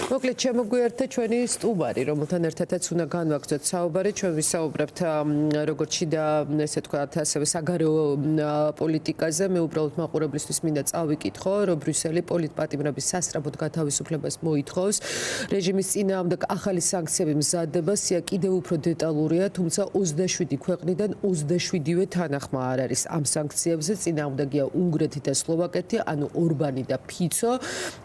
მოკლედ შემოგვიერთდა ჩვენი სტუმარი, რომელთან ერთადაც უნდა განვაგრძოთ საუბარი. ჩვენ ვისაუბრებთ როგორც შიდა, ესე ვთქვათ, ასევე საგარეო პოლიტიკაზე. მე უბრალოდ მაყურებლისთვის მინდა წავიკითხო, რომ ბრიუსელი პოლიტპატიმრების სასწრაფოდ გათავისუფლებას მოითხოვს. რეჟიმის წინააღმდეგ ახალი სანქციები მზადდება, სია კიდევ უფრო დეტალურია, თუმცა 27 ქვეყნიდან 27-ვე თანახმა არ არის ამ სანქციებზე. წინააღმდეგია უნგრეთი და სლოვაკეთი, ანუ ორბანი და ფიცო.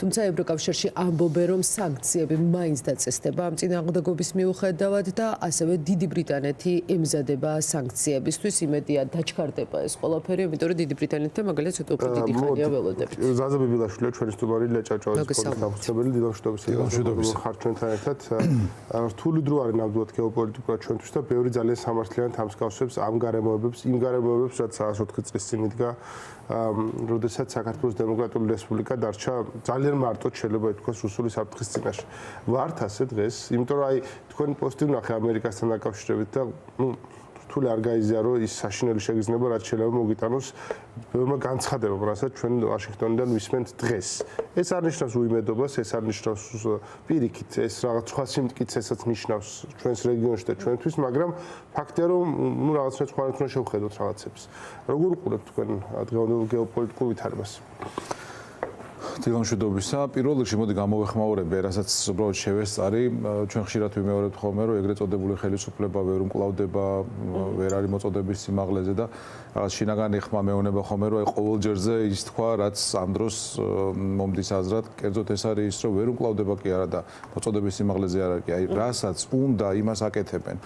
თუმცა ევროკავშირში ამბობენ, რომ სანქციები მაინც დაწესდება ამ წინააღმდეგობის მიუხედავად და ასევე დიდი ბრიტანეთი ემზადება სანქციებისთვის. იმედია დაჩქარდება ეს ყველაფერი, იმიტომ რომ დიდი ბრიტანეთთან მაგალითად ცოტა უფრო დიდი ხანია ველოდებით. ზაზა ბიბილაშვილი ჩვენი სტუმარი ლეჭაჭავის სკოლის დამხმარებელი, დიდამშვიდობის ხარ ჩვენთან ერთად. რთული დრო არის ნამდვილად გეოპოლიტიკურად ჩვენთვის და ბევრი ძალიან სამართლიანი თამსკავსებს ამ გარემოებებს, იმ გარემოებებს, რაც 104 წლის წინ იდგა, როდესაც საქართველოს დემოკრატიული რესპუბლიკა დარჩა ძალიან მარტო, შეიძლება ითქვას, რუსული საფრთხის წინაშე. ვართ ასე დღეს, იმიტომ რომ აი თქვენი პოსტი ვნახე ამერიკასთან დაკავშირებით და რთული არ გაიზია, რომ ის საშინელი შეგრძნება, რაც შეიძლება მოგიტანოს ბევრმა განცხადებამ, რასაც ჩვენ ვაშინგტონიდან ვისმენთ დღეს. ეს არ ნიშნავს უიმედობას, ეს არ ნიშნავს პირიქით, ეს რაღაც სხვა სიმტკიცესაც ნიშნავს ჩვენს რეგიონში და ჩვენთვის, მაგრამ ფაქტია, რომ რაღაცნაირად სხვანაირად უნდა შევხედოთ რაღაცებს. როგორ უყურებთ თქვენ დღევანდელ გეოპოლიტიკურ ვითარებას? დილამშვიდობისა. პირველ რიგში მოდი გამოვეხმაურებე, რასაც უბრალოდ შევესწარი, ჩვენ ხშირად ვიმეორებთ ხოლმე, რომ ეგრეთ წოდებული ხელისუფლება ვერ უმკლავდება, ვერ არის მოწოდების სიმაღლეზე და რაღაც შინაგანი ხმა მეუბნება ხოლმე, რომ ყოველ ჯერზე ის თქვა, რაც ამ დროს მომდის აზრად, კერძოდ ეს არის ის, რომ ვერ უმკლავდება კი არა და მოწოდების სიმაღლეზე არ არის, აი რასაც უნდა იმას აკეთებენ.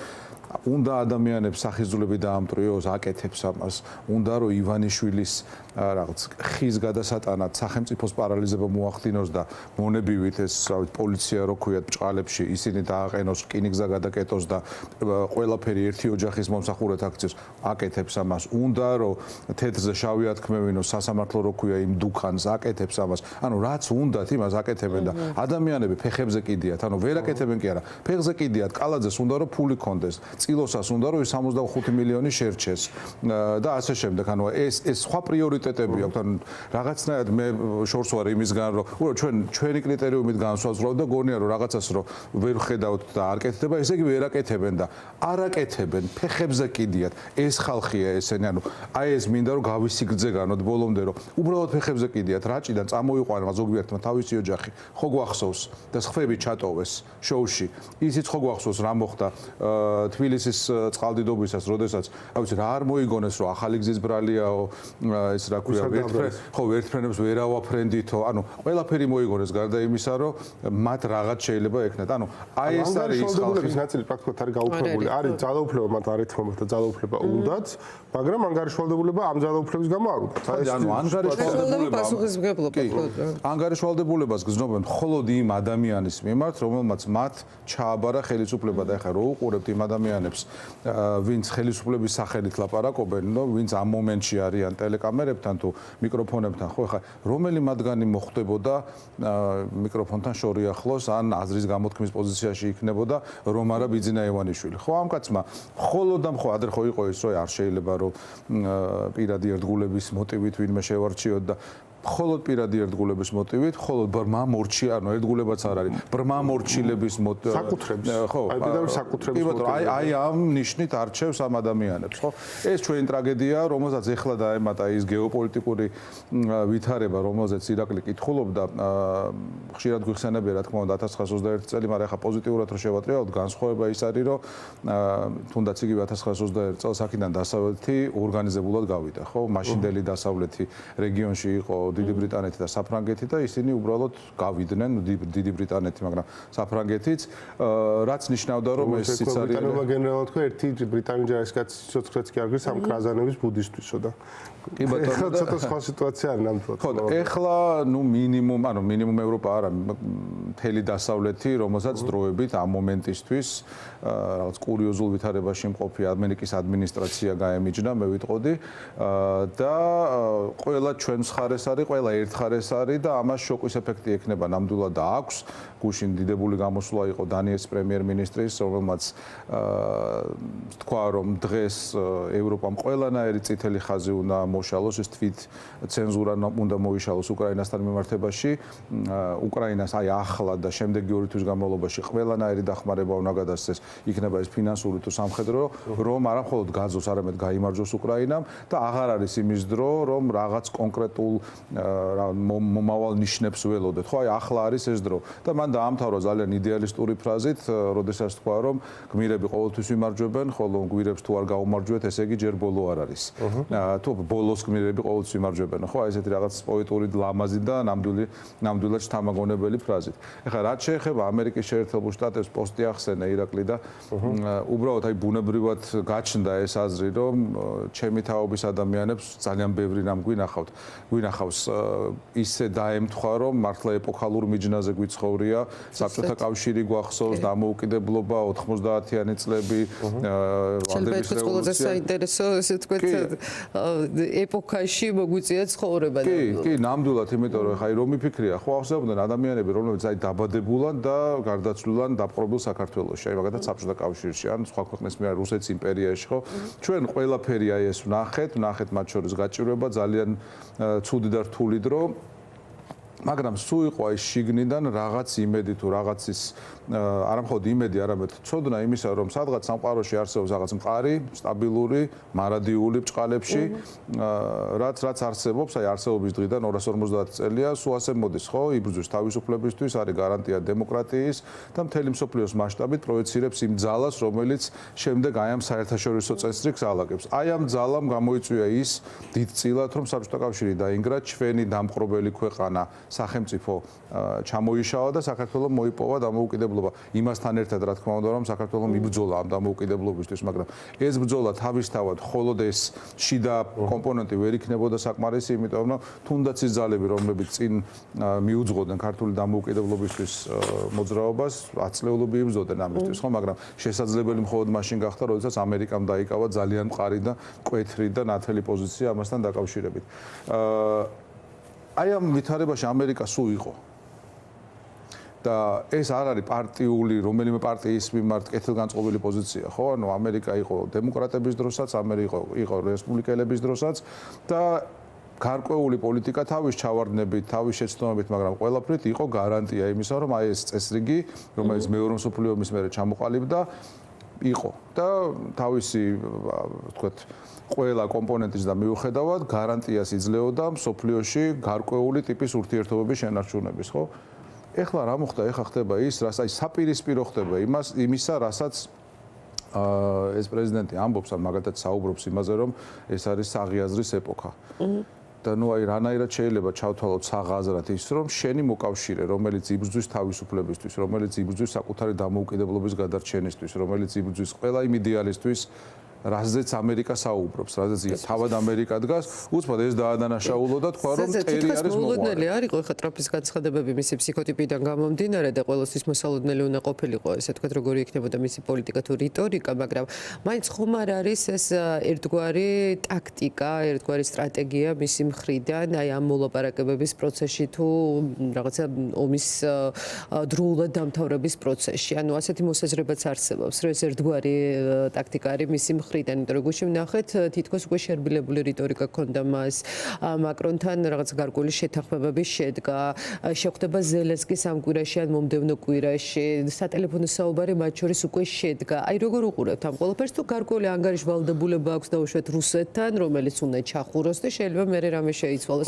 უნდა ადამიანებს სახიზულები დაამტრიოს, აკეთებს ამას. უნდა რომ ივანიშვილის რაღაც ხის გადასატანად სახელმწიფოს პარალიზება მოახდინოს და მონებივით ეს პოლიცია რო ქვიათ ბჭყალებში ისინი დააყენოს, რკინიგზა გადაკეტოს და ყველაფერი ერთი ოჯახის მომსახურეთ აქციოს, აკეთებს ამას. უნდა რომ თეთრზე შავი ათქმევინოს, სასამართლო რო ქვია იმ დუქანს, აკეთებს ამას. ანუ რაც უნდათ იმას აკეთებენ და ადამიანები ფეხებზე კიდიათ, ანუ ვერ აკეთებენ კი არა, ფეხზე კიდიათ, კალაძეს უნდა რომ ფული კონდეს. წილოსას უნდა რომ 65 მილიონი შერჩეს და ასე შემდეგ. ანუ ეს სხვა პრიორიტეტები აქვს. ანუ რაღაცნაირად მე შორს ვარ იმისგან, რომ ჩვენი კრიტერიუმით განსაზღვრავთ და გონია რომ რაღაცას რომ ვერ ხედავთ და არ კეთდება, ესე იგი ვერ აკეთებენ და არ აკეთებენ, ფეხებზე კიდიათ. ეს ხალხია ესენი. ანუ აი ეს მინდა რომ გავისიგრძე განოთ ბოლომდე რომ უბრალოდ ფეხებზე კიდიათ. რაჭიდან წამოიყვანა ზოგიერთმა თავისი ოჯახი. ხო გვახსოვს და სხვები ჩატოვეს შოუში. ისიც ხო გვახსოვს რა მოხდა თბილისის წყალდიდობისას, როდესაც რა ვიცი რა არ მოიგონეს რომ ახალი გზის ბრალიაო, ეს რა ქვია, ვერტფრენებს ვერ ავაფრენდითო, ანუ ყველაფერი მოიგონეს გარდა იმისა, რომ მათ რაღაც შეიძლება ექნათ. ანუ აი ეს არის ის ხალხის ნაწილი პრაქტიკულად არის გაუქმებული. არის ძალაუფლება, მათ არ ეთმობათ და ძალაუფლება უნდათ, მაგრამ ანგარიშვალდებულება ამ ძალაუფლების გამო არ უნდათ. ანუ ანგარიშვალდებულებას გზნობენ მხოლოდ იმ ადამიანის მიმართ, რომელმაც მათ ჩააბარა ხელისუფლება და ეხლა რო უყურებთ იმ ადამიანებს, ვინც ხელისუფლების სახელით ლაპარაკობენ, ვინც ამ მომენტში არიან ტელეკამერებთან თუ მიკროფონებთან, ხო, ეხლა რომელი მათგანი მოხვდებოდა მიკროფონთან შორი ახლოს, ან აზრის გამოთქმის პოზიციაში იქნებოდა რომ არა ბიძინა ივანიშვილი. ხო, ამ კაცმა მხოლოდ და მხოლოდ ადრე ხო იყო ის, რომ არ შეიძლება რომ პირადი ერთგულების მოტივით ვინმე შევარჩიოთ და მხოლოდ პირადი ერთგულების მოტივით, მხოლოდ ბრმა მორჩი, ანუ ერთგულებაც არ არის, ბრმა მორჩილების მოტივით. საკუთრების. ხო, საკუთრების მოტივით. აი ამ ნიშნით არჩევს ამ ადამიანებს, ხო? ეს ჩვენი ტრაგედია, რომელსაც ეხლა დაემატა ის გეოპოლიტიკური ვითარება, რომელზეც ირაკლი კითხულობდა, ხშირად გვიხსენებია, რა თქმა უნდა, 1921 წელი, მაგრამ ეხლა პოზიტიურად რო შევატრიალოთ, განსხვავება ის არის, რომ თუნდაც იგივე 1921 წელს აქედან დასავლეთი ორგანიზებულად გავიდა, ხო? მაშინდელი დასავლეთი რეგიონში იყო დიდი ბრიტანეთი და საფრანგეთი და ისინი უბრალოდ გავიდნენ დიდი ბრიტანეთი, მაგრამ საფრანგეთიც, რაც ნიშნავდა რომ ეს სიცარიელე ბრიტანულმა გენერალმა თქვა ერთი ბრიტანული ჯარისკაცი სიცოცხლეც კი არ გრის ამ კრაზანების ბუდისტვისო და კი ბატონო, ცოტა სხვა სიტუაცია არის ნამდვილად. ხო, ეხლა ნუ მინიმუმ ევროპა არა, მთელი დასავლეთი, რომელსაც დროებით ამ მომენტისთვის რაღაც კურიოზულ ვითარებაში მყოფი ამერიკის ადმინისტრაცია გაემიჯნა, მე ვიტყოდი და ყველა ჩვენს მხარეს არის უარი, ყველა ერთხარ ეს არის და ამას შოკის ეფექტი ექნება ნამდვილად და აქვს. გუშინ დიდებული გამოსვლა იყო დანიის პრემიერ-მინისტრის, რომელმაც თქვა, რომ დღეს ევროპამ ყველანაირი წითელი ხაზი უნდა მოშალოს, ეს თვით ცენზურა უნდა მოიშალოს უკრაინასთან მიმართებაში. უკრაინას აი ახლა და შემდეგი 2 თვის განმავლობაში ყველანაირი დახმარება უნდა გადასცეს, იქნება ეს ფინანსური თუ სამხედრო, რომ არა მხოლოდ გაძოს, არამედ გაიმარჯვოს უკრაინამ და აღარ არის იმის დრო, რომ რაღაც კონკრეტულ მომავალ ნიშნებს ველოდეთ. ხო, აი ახლა არის ეს დრო და მან დაამთავრა ძალიან იდეალისტური ფრაზით, როდესაც თქვა, რომ გმირები ყოველთვის ვიმარჯვებენ, ხოლო გმირებს თუ არ გაუმარჯვეთ, ესე იგი ჯერ ბოლო არ არის. თუ ბოლოს გმირები ყოველთვის ვიმარჯვებენ, ხო, აი ესეთი რაღაც პოეტური ლამაზი და ნამდვილად შთამაგონებელი ფრაზით. ეხლა რაც შეეხება ამერიკის შეერთებულ შტატებს, პოსტი ახსენე ირაკლი და უბრალოდ აი ბუნებრივად გაჩნდა ეს აზრი, რომ ჩემი თაობის ადამიანებს ძალიან ბევრი რამ გვინახავს ისე დაემთხვა, რომ მართლა ეპოქალურ მიჯნაზე გვიცხოვრია, საბჭოთა კავშირი გვახსოვს, დამოუკიდებლობა 90-იანი წლები, ამდების რევოლუცია. საინტერესო ესე თქვით ეპოქაში მოგვიწია ცხოვრება. კი, ნამდვილად, იმიტომ რომ ხაი რომ მიფიქრია, ხო ახსენებდნენ ადამიანები, რომლებიც აი დაბადებულან და გარდაცვლილან დაპყრობილ საქართველოში, აი მაგალითად საბჭოთა კავშირში, ან სხვა ქვეყნის მიერ რუსეთის იმპერიაში, ხო? ჩვენ ყველაფერი აი ეს ვნახეთ მათ შორის გაჭირვება ძალიან ცუდი და რთული დრო. მაგრამ სულ იყო აი შიგნიდან რაღაც იმედი თუ რაღაცის არა მხოლოდ იმედი, არამედ ცოდნა იმისა, რომ სადღაც სამყაროში არსებობს რაღაც მყარი, სტაბილური, მარადიული ბჭყალებში, რაც არსებობს, აი არსებობის დღიდან 250 წელია, სულ ასე მოდის, ხო? იბრძვის თავისუფლებისთვის, არის გარანტია დემოკრატიის და მთელი მსოფლიოს მასშტაბით პროექცირებს იმ ძალას, რომელიც შემდეგ აი ამ საერთაშორისო წესრიგს ალაგებს. აი ამ ძალამ გამოიწვია ის დიდწილად, რომ საბჭოთა კავშირი დაინგრა, ჩვენი დამპყრობელი ქვეყანა სახელმწიფო ჩამოიშალა და საქართველოს მოიპოვა დამოუკიდებლობა. იმასთან ერთად რა თქმა უნდა, რომ საქართველოს იბრძოლა ამ დამოუკიდებლობისთვის, მაგრამ ეს ბრძოლა თავისთავად მხოლოდ ეს შიდა კომპონენტი ვერ იქნებოდა საკმარისი, იმიტომ რომ თუნდაც ის ძალები, რომლებიც წინ მიუძღოდნენ ქართული დამოუკიდებლობისთვის მოძრაობას, ათწლეულობი იბრძოდნენ ამისთვის, ხო, მაგრამ შესაძლებელი მხოლოდ მაშინ გახდა, როდესაც ამერიკამ დაიკავა ძალიან მყარი და მკვეთრი და ნათელი პოზიცია ამასთან დაკავშირებით. აი ამ ვითარებაში ამერიკა სულ იყო. და ეს არ არის პარტიული, რომელიმე პარტიის მიმართ კეთილგანწყობილი პოზიცია, ხო? ანუ ამერიკა იყო დემოკრატების დროსაც, ამერიკა იყო რესპუბლიკელების დროსაც და გარკვეული პოლიტიკა თავის ჩავარდნებით, თავის შეცდომებით, მაგრამ ყველაფრით იყო გარანტია იმისა, რომ აი ეს წესრიგი, რომელიც მეორე მსოფლიო ომის მერე ჩამოყალიბდა, იყო და თავისი, ვთქვათ, ყველა კომპონენტის და მიუხედავად გარანტიას იძლეოდა მსოფლიოში გარკვეული ტიპის ურთიერთობების შენარჩუნების, ხო? ეხლა რა მოხდა? ეხლა ხდება ის, რაც აი საპირისპირო ხდება იმისა, რასაც ეს პრეზიდენტი ამბობს, ან მაგალითად საუბრობს იმაზე, რომ ეს არის საღიაზრის ეპოქა. და ნუ აი რანაირად შეიძლება ჩავთვალოთ საღაზრად ის, რომ შენი მოკავშირე, რომელიც იბრძვის თავისუფლებისთვის, რომელიც იბრძვის საკუთარი დამოუკიდებლობის გადარჩენისთვის, რომელიც იბრძვის ყველა იმ იდეალისთვის, რაზეც ამერიკა საუბრობს, რაზეც თავად ამერიკა დგას, უცბად ეს დაადანაშაულო და თქვა, რომ წერი არის მოუგონელი არ იყო ხა ტრამპის განცხადებები მისი ფსიქოტიპიდან გამომდინარე და ყოველთვის მოსალოდნელი უნდა ყოფილიყო, ესე თქვა, როგორი იქნებოდა მისი პოლიტიკა თუ რიტორიკა, მაგრამ მაინც ხომ არ არის ეს ერთგვარი ტაქტიკა, ერთგვარი სტრატეგია მისი მხრიდან, აი ამ მოლაპარაკებების პროცესში თუ რაღაცა ომის დროულად დამთავრების პროცესში. ანუ ასეთი მოსაზრებაც არსებობს, რომ ეს ერთგვარი ტაქტიკა არის მისი მხრიდან, იმიტომ რომ გუშინ ვნახეთ, თითქოს უკვე შერბილებული რიტორიკა ქონდა მას მაკრონთან, რაღაც გარკვეული შეთანხმებები შედგა, შეხვდება ზელენსკის ამ კვირაში ან მომდევნო კვირაში, სატელეფონო საუბარი მათ შორის უკვე შედგა. აი როგორ უყურებთ ამ ყველაფერს, თუ გარკვეული ანგარიშვალდებულება აქვს დაუშვათ რუსეთთან, რომელიც უნდა ჩახუროს და შეიძლება მერე რამე შეიცვალოს.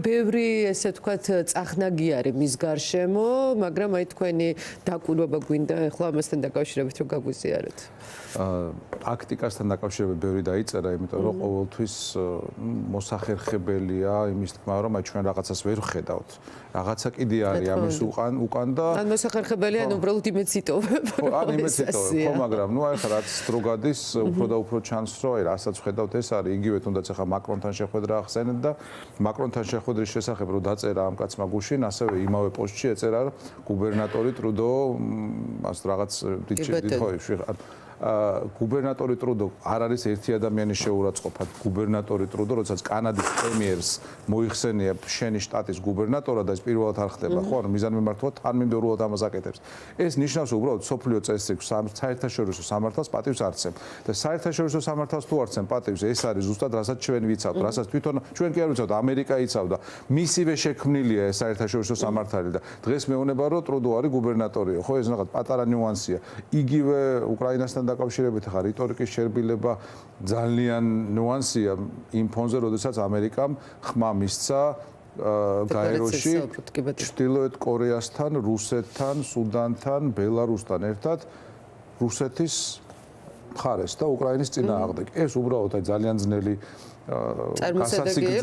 ბევრი ესე ვთქვათ წახნაგი არის მის გარშემო, მაგრამ აი თქვენი დაკვირვება გვინდა ახლა ამასთან დაკავშირებით რომ გაგვიზიაროთ. ტაქტიკასთან დაკავშირებით ბევრი დაიწერა, იმიტომ რომ ყოველთვის მოსახერხებელია იმის თქმა, რომ აი ჩვენ რაღაცას ვერ ხედავთ. რაღაცა კიდე არის ამის უკან და ან მოსახერხებელია, ან უბრალოდ იმედს იტოვებ. ხო, ან იმედს იტოვებ, ხო, მაგრამ ნუ აი ხა რაც დრო გადის, უფრო და უფრო ჩანს, რომ აი რასაც ხედავთ, ეს არის იგივე თუნდაც ახლა მაკრონთან შეხვედრა ახსენეთ და მაკრონთან შეხვედრის შესახებ რო დაწერა ამ კაცმა გუშინ, ასევე იმავე პოსტში ეწერა გუბერნატორი ტრუდო, მას რაღაც გუბერნატორი ტრუდო არ არის ერთი ადამიანის შეურაცხყოფა. გუბერნატორი ტრუდო, როდესაც კანადის პრემიერს მოიხსენია შენი შტატის გუბერნატორად და ეს პირველად არ ხდება, ხო? ანუ მიზანმიმართულად თანმიმდევრულად ამას აკეთებს. ეს ნიშნავს უბრალოდ სოფლიო წესრიგს, საერთაშორისო სამართალს პატივს არცემ. და საერთაშორისო სამართალს თუ არცემ პატივს, ეს არის ზუსტად რასაც ჩვენ ვიცავთ, რასაც თვითონ ჩვენ კი არ ვიცავთ, ამერიკა იცავდა. მისივე შექმნილია ეს საერთაშორისო სამართალი და დღეს მეუბნება რომ ტრუდო არის გუბერნატორიო, ხო? ეს რაღაც პატარა ნიუანსია. იგივე უკრაინასთან დაკავშირებით ხარ რიტორიკის შერბილება ძალიან ნიუანსია იმ ფონზე, როდესაც ამერიკამ ხმა მისცა გაეროში ჩრდილოეთ კორეასთან, რუსეთთან, სუდანთან, ბელარუსთან ერთად რუსეთის მხარეს და უკრაინის წინააღმდეგ. ეს უბრალოდ ძალიან ძნელი წარმოსადეგია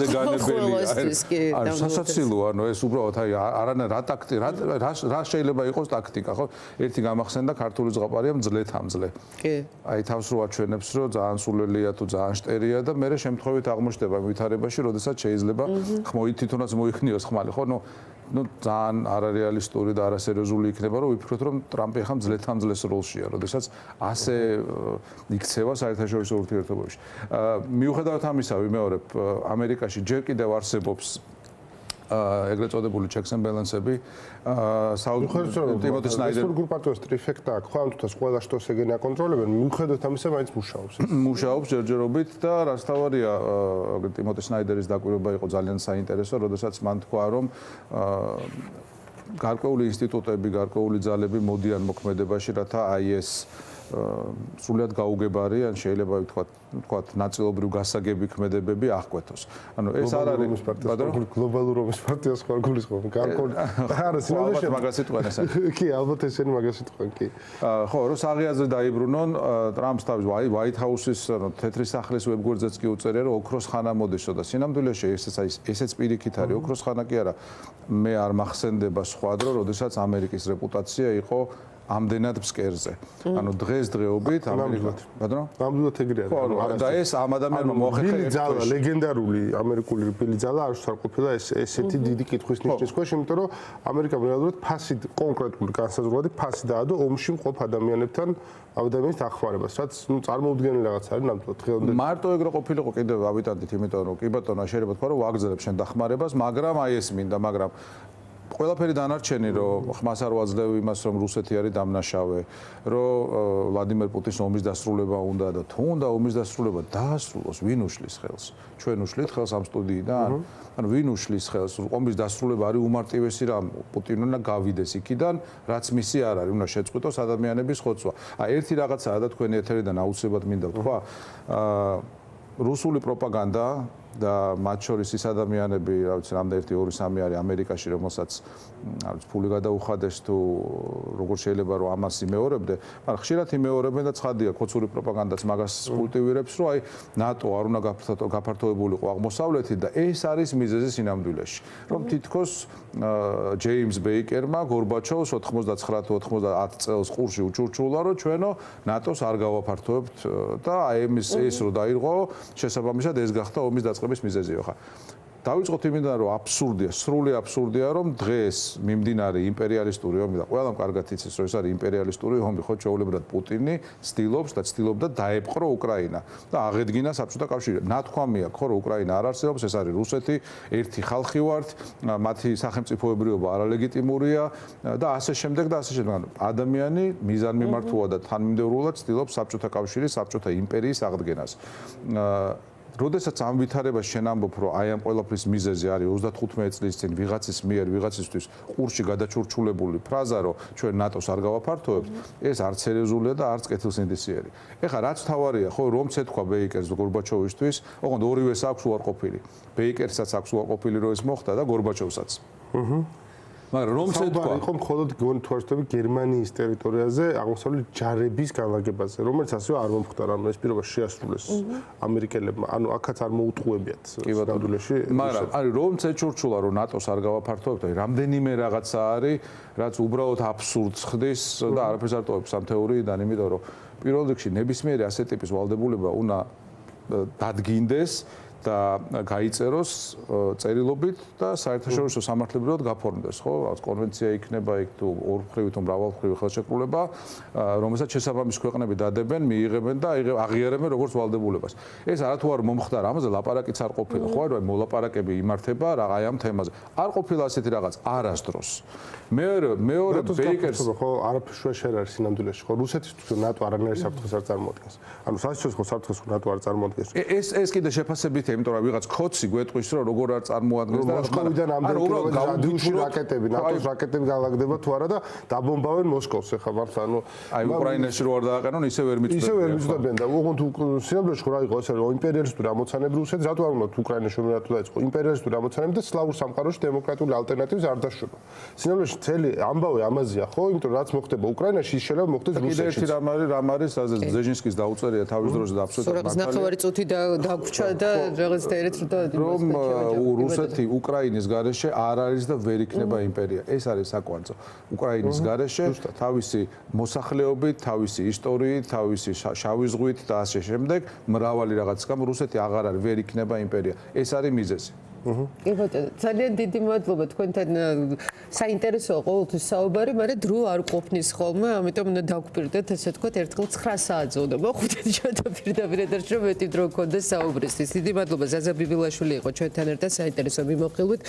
სასაცილოა, ანუ ეს უბრალოდ არანა რა ტაქტი, რა შეიძლება იყოს ტაქტიკა, ხო? ერთი გამახსენდა ქართული ზღაპარია მძლე-თამძლე. კი. აი თავს რო აჩვენებს, რომ ძალიან სულელია თუ ძალიან შტერია და მე შემთხვევით აღმოჩნდება ვითარებაში, როდესაც შეიძლება ხმოით თვითონაც მოიხნიოს ხმალი, ხო? ნუ ძალიან არარეალისტური და არასერიოზული იქნება, რომ ვიფიქროთ, რომ ტრამპი ახლა მძლე-თამძლეს როლშია, როდესაც ასე იქცევა საერთაშორისო ურთიერთობებში. მიუხედავად ამისა, ვიმეორებ, ამერიკაში ჯერ კიდევ არსებობს ეგრეთ წოდებული checks and balance-ები. ტიმოტი სნაიდერი რესპუბლიკურ პარტიას ტრიფექტა აქვს, ხო? ანუ თუნდაც ყველა შტოს ეგენი აკონტროლებენ, მიუხედავად ამისა, მაინც მუშაობს. მუშაობს ჯერჯერობით და რაც თავარია, ტიმოტი სნაიდერის დაკვირვება იყო ძალიან საინტერესო, როდესაც მან თქვა, რომ გარკვეული ინსტიტუტები, გარკვეული ძალები მოდიან მოქმედებაში, რათა აი ეს სრულად გაუგებარი ან შეიძლება ვთქვათ ნაწილობრივ გასაგები ქმედებები აღკვეთოს. ანუ ეს არ არის გლობალურ ომის პარტიას ხარ გულისხმობ. არა, სინამდვილეში მაგას იტყვენ ესე. კი, ალბათ ესენი მაგას იტყვენ, კი. ხო, რომ საღიაზე დაიბრუნონ, ტრამპს თავის White House-ის, ანუ თეთრი სახლის ვებგვერდზეც კი უწერია, რომ ოქროს ხანა მოდესო და სინამდვილეში ესეც პირიქით არის, ოქროს ხანა კი არა. მე არ მახსენდება სხვა დრო, როდესაც ამერიკის რეპუტაცია იყო ამდენად ფსკერზე. ანუ დღესდღეობით ამერიკა, ბატონო? ნამდვილად ეგრე არის. ხო, და ეს ამ ადამიანმა მოახერხა ბილი ძალა, ლეგენდარული ამერიკული ბილი ძალა არ შეარ ყოფილა ესეთი დიდი კითხვის ნიშნის ქვეშ, იმიტომ რომ ამერიკამ რეალურად ფასი კონკრეტული განსაზღვრული ფასი დაადო ომში მყოფ ადამიანებთან ადამიანის დახმარებას, რაც წარმოუდგენელი რაღაც არის ნამდვილად დღევანდელი. მარტო ეგრე ყოფილიყო კიდევ ავიტანტით, იმიტომ რომ კი ბატონო, შეიძლება თქვა რომ ვაგზელებ შენ დახმარებას, მაგრამ აი ეს მინდა, მაგრამ ყველაფერი დანარჩენი, რომ ხმას არ ვაძლევ იმას, რომ რუსეთი არის დამნაშავე, რომ ვლადიმერ პუტინის ომის დასრულება უნდა და თუ უნდა ომის დასრულება დაასრულოს, ვინ უშლის ხელს? ჩვენ უშლით ხელს ამ სტუდიიდან? ანუ ვინ უშლის ხელს? ომის დასრულება არის უმარტივესი რამ. პუტინი უნდა გავიდეს იქიდან, რაც მისი არ არის, უნდა შეწყვიტოს ადამიანების ხოცვა. აი ერთი რაღაცაა და თქვენი ეთერიდან აუცილებლად მინდა ვთქვა, რუსული პროპაგანდა და მათ შორის ის ადამიანები, რა ვიცი, რამდენი 1-2-3 არის ამერიკაში, რომელსაც რა ვიცი, ფული გადაუხადეს თუ როგორ შეიძლება რომ ამას იმეორებდე, მაგრამ ხშირად იმეორებენ და ცხადია, ქოცური პროპაგანდაც მაგას კულტივირებს, რომ აი ნატო არ უნდა გაფართოებულიყო აღმოსავლეთით და ეს არის მიზეზი სინამდვილეში, რომ თითქოს ჯეიმს ბეიკერმა გორბაჩოვს 99 თუ 90 წელს ყურში უჩურჩულა, რომ ჩვენო ნატოს არ გავაფართოებთ და აი ეს რო დაირღო, შესაბამისად ეს გახდა ომის დაწყების მიზეზიო ხა. დავიწყოთ იმიდან, რომ აბსურდია, სრული აბსურდია, რომ დღეს მიმდინარე იმპერიალისტური ომი და ყველამ კარგად იცის, რომ ეს არის იმპერიალისტური ომი, ხო, ჩვეულებრივად პუტინი ცდილობს და ცდილობდა დაეპყრო უკრაინა და აღედგინა საბჭოთა კავშირი. ნათქვამი აქვს, ხო, რომ უკრაინა არ არსებობს, ეს არის რუსეთი, ერთი ხალხი ვართ, მათი სახელმწიფოებრიობა არალეგიტიმურია და ასე შემდეგ და ასე შემდეგ. ადამიანი მიზანმიმართულად და თანმიმდევრულად ცდილობს საბჭოთა კავშირის, საბჭოთა იმპერიის აღდგენას. როდესაც ამ ვითარებას შენ ამბობ, რომ აი ამ ყველაფრის მიზეზი არის 35 წლის წინ ვიღაცის მიერ ვიღაცისთვის ყურში გადაჩურჩულებული ფრაზა, რომ ჩვენ ნატოს არ გავაფართოებთ, ეს არც სერიოზულია და არც კეთილსინდისიერი. ეხლა რაც თავარია, ხო, რომც ეთქვა ბეიკერს გორბაჩოვისთვის, ოღონდ ორივეს აქვს უარყოფილი. ბეიკერსაც აქვს უარყოფილი, რომ ეს მოხდა და გორბაჩოვსაც. მაგრამ რომც ეთქვა, იყო მხოლოდ გონთვარსტები გერმანიის ტერიტორიაზე აღმოსავლეთ ჯარების განლაგებაზე, რომელიც ასევე არ მომხდარა, ეს პირობა შეასრულეს ამერიკელებმა. ანუ აქაც არ მოუტყუებიათ სამდვილეში. მაგრამ არის რომც ეჩურჩულა, რომ ნატოს არ გავაფართოებთ, აი რამდენიმე რაღაცა არის, რაც უბრალოდ აბსურდს ხდის და არაფერს არ ტოვებს ამ თეორიიდან, იმიტომ რომ პირველ რიგში ნებისმიერი ასეთ ტიპის ვალდებულება უნდა დადგინდეს და გაიწეროს წერილობით და საერთაშორისო სამართლებრივად გაფორმდეს, ხო? რაღაც კონვენცია იქნება იქ თუ ორმხრივი თუ მრავალმხრივი ხელშეკრულება, რომელსაც შესაბამის ქვეყნები დადებენ, მიიღებენ და აღიარებენ როგორც ვალდებულებას. ეს არათუ არ მომხდარა, ამაზე ლაპარაკიც არ ყოფილა, ხო? რომ მოლაპარაკები იმართება აი ამ თემაზე. არ ყოფილა ასეთი რაღაც არასდროს. მეორე ბეიკერს ხო არაფერს შუაში არ არის სინამდვილეში, ხო? რუსეთისთვის ნატო არანაირ საფრთხეს არ წარმოადგენს. ანუ სასიცოცხლო ხო საფრთხეს ნატო არ წარმოადგენს. ეს კიდე შეფასებითია, იმიტომ რომ ვიღაც ქოცი გვეტყვის, რომ როგორ არ წარმოადგენს და მოსკოვიდან ამდენ კილომეტრში რაკეტები, ნატოს რაკეტები გალაგდება თუ არა და დაბომბავენ მოსკოვს, ეხლა მართ ანუ აი უკრაინაში რო არ დააყენონ, ისე ვერ მიწვევენ. ისე ვერ მიწვევენ და უღონთ სინამდვილეში ხო რა იყო ესე რომ იმპერიალისტური ამოცანები რუსეთს რატო არ უნდა უკრაინაში რომ რატო დაიწყო იმპერიალისტური ამოცანები და სლავურ სამყაროში დემოკრატიული ალტერნატივას არ დაშვება. სინამდვილეში მთელი ამბავი ამაზეა, ხო? იმიტომ რომ რაც მოხდება უკრაინაში, ის შეიძლება მოხდეს რუსეთში. კიდე ერთი რამ არის, ასე ზეჟინსკის დაუწერია თავის დროზე და აბსოლუტურად მართალია. ნახევარი წუთი დაგვრჩა და რაღაც დაერეთ რომ რუსეთი უკრაინის გარეშე არ არის და ვერ იქნება იმპერია. ეს არის საკვანძო. უკრაინის გარეშე თავისი მოსახლეობით, თავისი ისტორიით, თავისი შავი ზღვით და ასე შემდეგ მრავალი რაღაცის გამო რუსეთი აღარ არის ვერ იქნება იმპერია. ეს არის მიზეზი. კი ბატონო, ძალიან დიდი მადლობა თქვენთან საინტერესოა ყოველთვის საუბარი, მაგრამ დრო არ ყოფნის ხოლმე, ამიტომ უნდა დავგვპირდეთ, ესე ვთქვათ, ერთხელ 9 საათზე უნდა მოხვდეთ ჩვენთან პირდაპირ ეთერში, რომ მეტი დრო გქონდეს საუბრისთვის. დიდი მადლობა ზაზა ბიბილაშვილი იყო ჩვენთან ერთად საინტერესო მიმოხილვით.